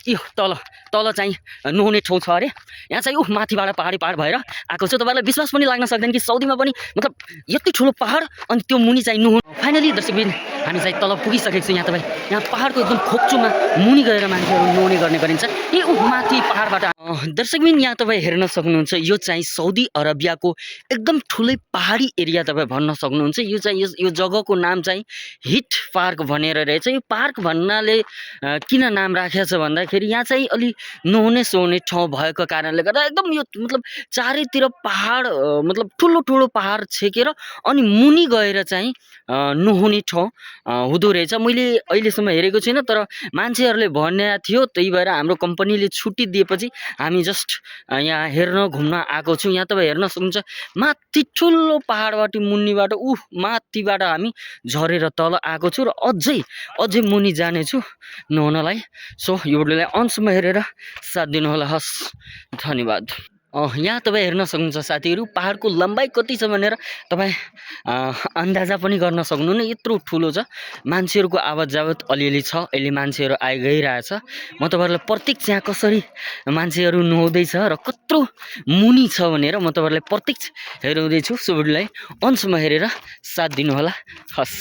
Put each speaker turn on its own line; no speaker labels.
यो तल तल चाहिँ नुहाउने ठाउँ छ अरे। यहाँ चाहिँ माथिबाट पहाडी पहाड भएर आएको छु। तपाईँलाई विश्वास पनि लाग्न सक्दैन कि साउदीमा पनि मतलब यति ठुलो पहाड अनि त्यो मुनि चाहिँ नुहाउनु। फाइनली दर्शकबिन हामी चाहिँ तल पुगिसकेको छौँ। यहाँ तपाईँ यहाँ पहाडको एकदम खोक्चुमा मुनि गएर मान्छेहरू नुहाउने गर्ने गरिन्छ। ए माथि पहाडबाट दर्शकबिन यहाँ तपाईँ हेर्न सक्नुहुन्छ। यो चाहिँ साउदी अरबियाको एकदम ठुलै पहाडी एरिया तपाईँ भन्न सक्नुहुन्छ। यो चाहिँ यो जग्गाको नाम चाहिँ हिट पार्क भनेर रहेछ। यो पार्क भन्नाले किन नाम राखेको छ भन्दाखेरि यहाँ चाहिँ अलि नुहाउने सुहाउने ठाउँ भएको कारणले गर्दा एकदम यो मतलब चारैतिर पहाड मतलब ठुलो ठुलो पहाड छेकेर अनि मुनि गएर चाहिँ नुहाउने ठाउँ हुँदो रहेछ। मैले अहिलेसम्म हेरेको छुइनँ, तर मान्छेहरूले भन्ने थियो। त्यही भएर हाम्रो कम्पनीले छुट्टी दिएपछि हामी जस्ट यहाँ हेर्न घुम्न आएको छौँ। यहाँ तपाईँ हेर्न सक्नुहुन्छ माथि ठुलो पहाडबाट मुनिबाट माथिबाट हामी झरेर तल आएको छु र अझै मुनि जानेछु नुहाउनलाई। सो यो भिडियोलाई अन्तसम्म हेरेर साथ दिनुहोला। हस्, धन्यवाद। यहाँ तपाईँ हेर्न सक्नुहुन्छ साथीहरू पहाडको लम्बाइ कति छ भनेर तपाईँ अन्दाजा पनि गर्न सक्नुहुन्न। यत्रो ठुलो छ। मान्छेहरूको आवत जावत अलिअलि छ। अहिले मान्छेहरू आइगइरहेछ। म तपाईँहरूलाई प्रत्यक्ष यहाँ कसरी मान्छेहरू नुहाउँदैछ र कत्रो मुनि छ भनेर म तपाईँहरूलाई प्रत्यक्ष हेराउँदैछु। सो भिडियोलाई अन्तसम्म हेरेर साथ दिनुहोला। हस्।